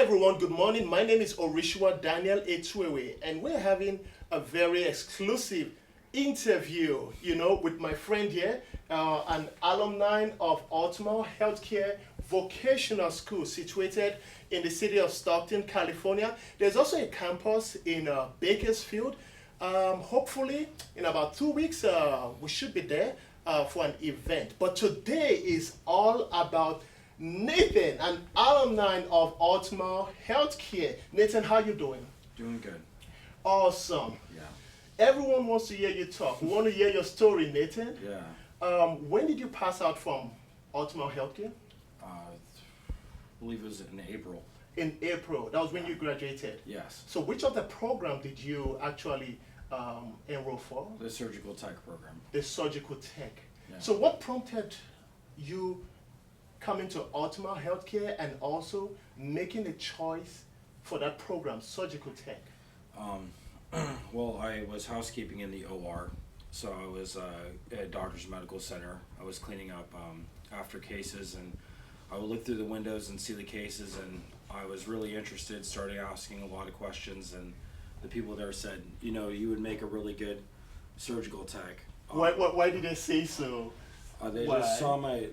everyone, good morning. My name is Orishua Daniel Etuewe, and we're having a very exclusive interview, with my friend here, an alumni of Altamar Healthcare Vocational School situated in the city of Stockton, California. There's also a campus in Bakersfield. Hopefully, in about 2 weeks, we should be there for an event. But today is all about Nathan, an alumni of Altamar Healthcare. Nathan, how you doing? Doing good. Awesome. Yeah. Everyone wants to hear you talk. We want to hear your story, Nathan. Yeah. When did you pass out from Altamar Healthcare? I believe it was in April. In April. That was when you graduated. Yes. So which of the program did you actually enroll for? The surgical tech program. The surgical tech. Yeah. So what prompted you coming to Altamar Healthcare and also making a choice for that program, surgical tech? Well, I was housekeeping in the OR, so I was at Doctor's Medical Center. I was cleaning up after cases, and I would look through the windows and see the cases, and I was really interested, started asking a lot of questions, and the people there said, you would make a really good surgical tech. Why did they say so? They Why? just saw my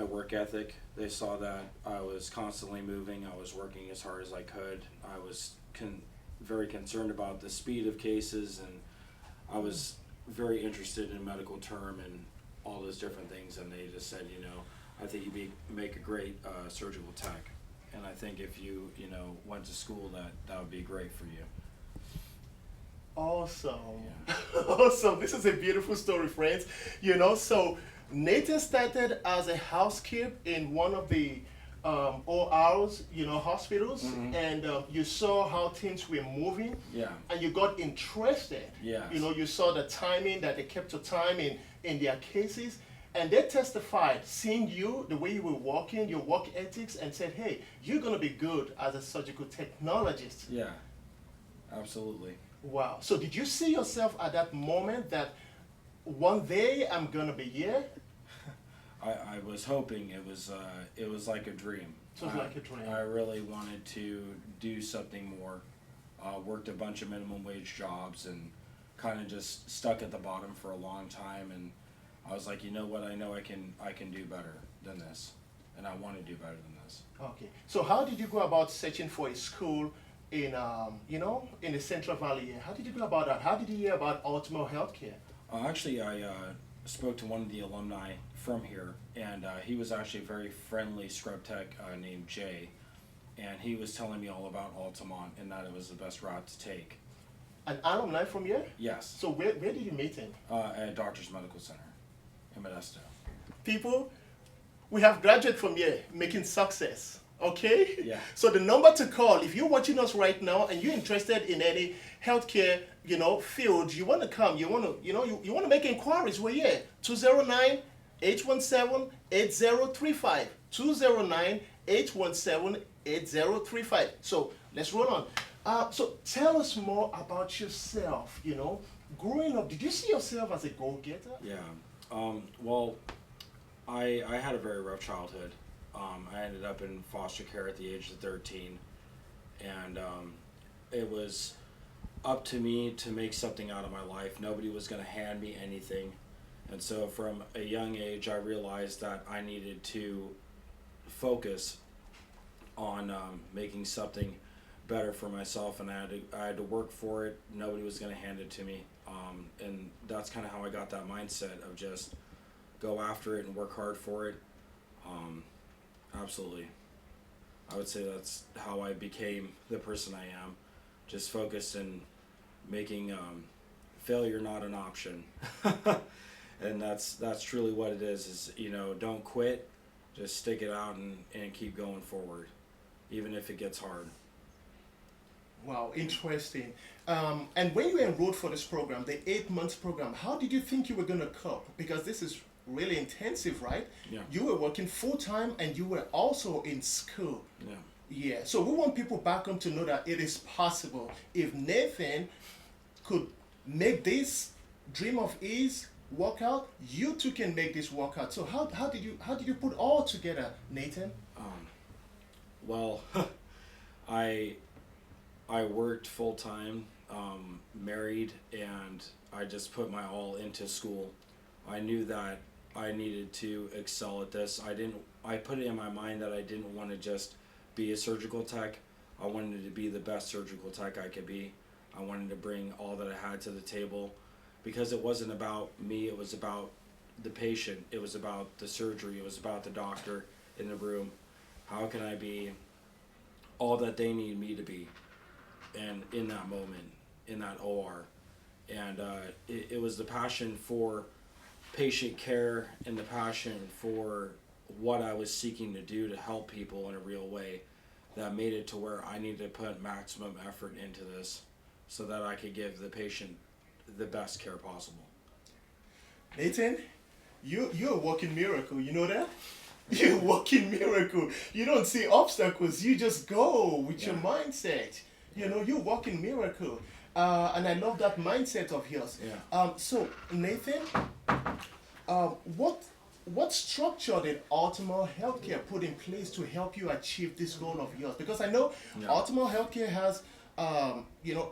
work ethic. They saw that I was constantly moving. I was working as hard as I could. I was very concerned about the speed of cases, and I was very interested in medical term and all those different things. And they just said, I think you'd make a great surgical tech. And I think if you went to school, that would be great for you. Awesome. Yeah. Awesome. This is a beautiful story, friends. So Nathan started as a housekeeper in one of the ORs, hospitals, Mhm. and you saw how things were moving, Yeah. and you got interested. Yes. You saw the timing, that they kept to time in their cases, and they testified, seeing you, the way you were walking, your work ethics, and said, hey, you're going to be good as a surgical technologist. Yeah. Absolutely. Wow. So did you see yourself at that moment that one day I'm going to be here? I was hoping it was like a dream. So it's like a dream. I really wanted to do something more. Worked a bunch of minimum wage jobs and kind of just stuck at the bottom for a long time. And I was like, you know what? I know I can do better than this, and I want to do better than this. Okay. So how did you go about searching for a school in in the Central Valley here? How did you go about that? How did you hear about Altamar Healthcare? Actually, I spoke to one of the alumni from here, and he was actually a very friendly scrub tech named Jay, and he was telling me all about Altamont and that it was the best route to take. An alumni from here? Yes, So where did you meet him? at Doctor's Medical Center in Modesto. People, we have graduates from here making success. Okay? Yeah. So the number to call, if you're watching us right now and you're interested in any healthcare, field, you want to come, you want to, you want to make inquiries, we're here. 209-817-8035. 209-817-8035. So let's roll on. So tell us more about yourself, Growing up, did you see yourself as a go-getter? Yeah. Well, I had a very rough childhood. I ended up in foster care at the age of 13, and it was up to me to make something out of my life. Nobody was going to hand me anything. And so from a young age, I realized that I needed to focus on making something better for myself, and I had to work for it. Nobody was going to hand it to me. And that's kind of how I got that mindset of just go after it and work hard for it. Absolutely. I would say that's how I became the person I am. Just focused in making failure not an option. And that's truly what it is, don't quit, just stick it out and keep going forward, even if it gets hard. Wow, interesting. And when you enrolled for this program, the 8 months program, how did you think you were going to cope? Because this is really intensive, right? Yeah. You were working full time and you were also in school. Yeah. Yeah. So we want people back home to know that it is possible. If Nathan could make this dream of ease work out, you too can make this work out. So how did you put all together, Nathan? Well, I I worked full time, married, and I just put my all into school. I knew that I needed to excel at this. I put it in my mind that I didn't want to just be a surgical tech. I wanted to be the best surgical tech I could be. I wanted to bring all that I had to the table because it wasn't about me, it was about the patient, it was about the surgery, it was about the doctor in the room. How can I be all that they need me to be? And in that moment, in that OR. And it was the passion for patient care and the passion for what I was seeking to do to help people in a real way that made it to where I needed to put maximum effort into this so that I could give the patient the best care possible. Nathan, you're a walking miracle. You know that? You're a walking miracle. You don't see obstacles. You just go with your mindset. You know, you're a walking miracle. And I love that mindset of yours. Yeah. So Nathan, what structure did Ultima Healthcare put in place to help you achieve this goal of yours? Because I know Ultima Healthcare has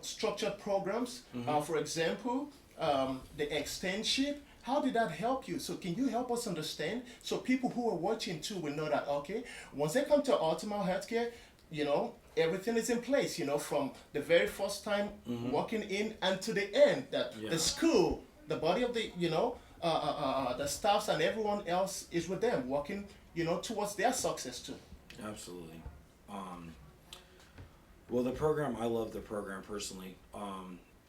structured programs. For example, the externship. How did that help you? So can you help us understand so people who are watching too will know that, okay, once they come to Ultima Healthcare, everything is in place, from the very first time walking in and to the end, that the school, the body of the staffs and everyone else is with them working, towards their success too. Absolutely. Well, the program, I love the program personally.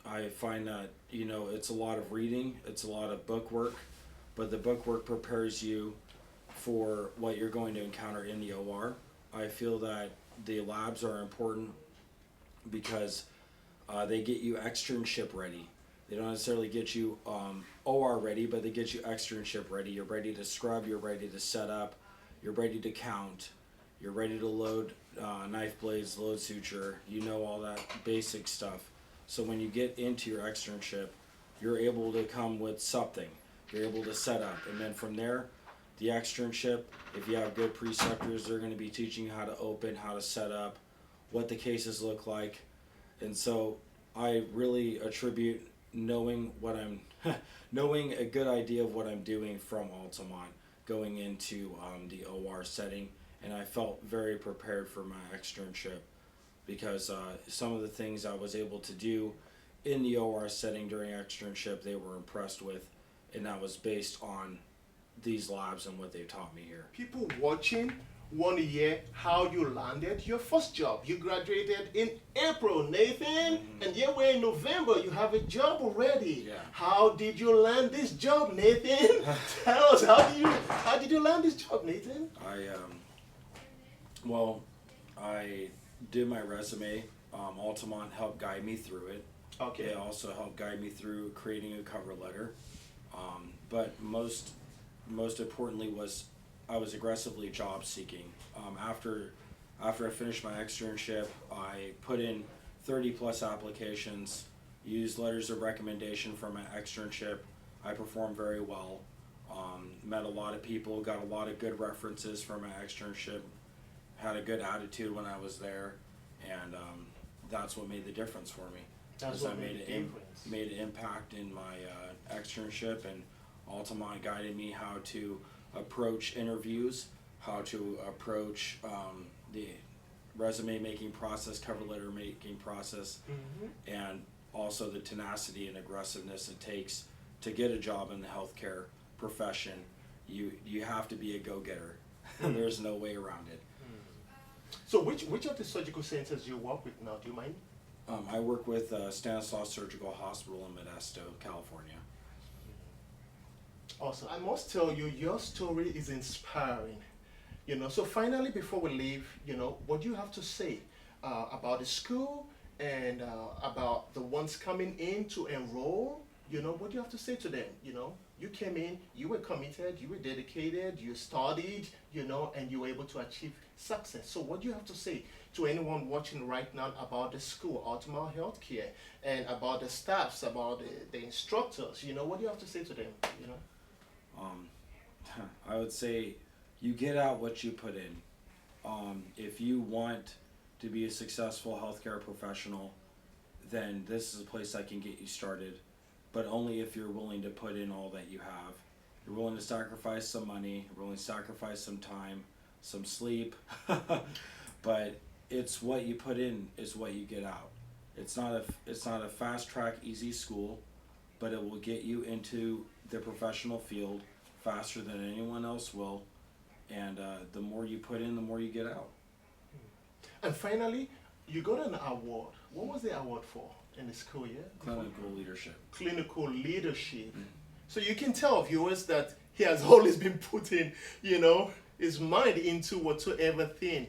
I find that, it's a lot of reading, it's a lot of book work, but the book work prepares you for what you're going to encounter in the OR. I feel that the labs are important because they get you externship ready. They don't necessarily get you OR ready, but they get you externship ready. You're ready to scrub, you're ready to set up, you're ready to count, you're ready to load knife blades, load suture, all that basic stuff. So when you get into your externship, you're able to come with something. You're able to set up. And then from there, the externship, if you have good preceptors, they're going to be teaching you how to open, how to set up, what the cases look like. And so I really attribute knowing knowing a good idea of what I'm doing from Altamont going into the OR setting. And I felt very prepared for my externship because some of the things I was able to do in the OR setting during externship, they were impressed with, and that was based on these labs and what they taught me here. People watching want to hear how you landed your first job. You graduated in April, Nathan, and here we're in November. You have a job already. Yeah. How did you land this job, Nathan? Tell us, how did you land this job, Nathan? I did my resume. Altamont helped guide me through it. Okay. They also helped guide me through creating a cover letter. But most importantly was I was aggressively job seeking. After I finished my externship, I put in 30 plus applications, used letters of recommendation for my externship. I performed very well. Met a lot of people, got a lot of good references from my externship, had a good attitude when I was there, and that's what made the difference for me. That's what made the difference. Made an impact in my externship, and Altamont guided me how to approach interviews, how to approach the resume making process, cover letter making process, and also the tenacity and aggressiveness it takes to get a job in the healthcare profession. You have to be a go-getter. There's no way around it. So which of the surgical centers do you work with now? Do you mind? I work with Stanislaus Surgical Hospital in Modesto, California. Awesome. I must tell you, your story is inspiring. So finally, before we leave, what do you have to say about the school and about the ones coming in to enroll? What do you have to say to them? You came in, you were committed, you were dedicated, you studied, and you were able to achieve success. So what do you have to say to anyone watching right now about the school, Ultima Healthcare, and about the staffs, about the instructors? What do you have to say to them? I would say you get out what you put in. If you want to be a successful healthcare professional, then this is a place that can get you started, but only if you're willing to put in all that you have. You're willing to sacrifice some money, you're willing to sacrifice some time, some sleep, but it's what you put in is what you get out. It's not a fast track easy school, but it will get you into the professional field faster than anyone else will, and the more you put in, the more you get out. And finally, you got an award. What was the award for in the school year? Clinical leadership. Clinical leadership. So you can tell viewers that he has always been putting, his mind into whatsoever thing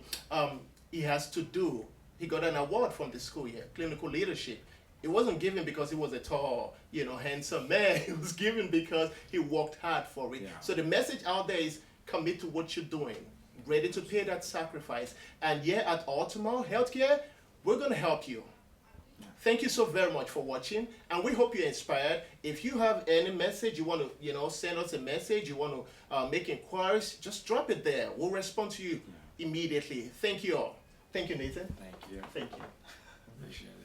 he has to do. He got an award from the school year, clinical leadership. It wasn't given because he was a tall, handsome man. It was given because he worked hard for it. Yeah. So the message out there is commit to what you're doing, ready to pay that sacrifice. And here at Ultima Healthcare, we're going to help you. Thank you so very much for watching, and we hope you're inspired. If you have any message you want to, send us a message, you want to make inquiries, just drop it there. We'll respond to you immediately. Thank you all. Thank you, Nathan. Thank you. Thank you. Appreciate it.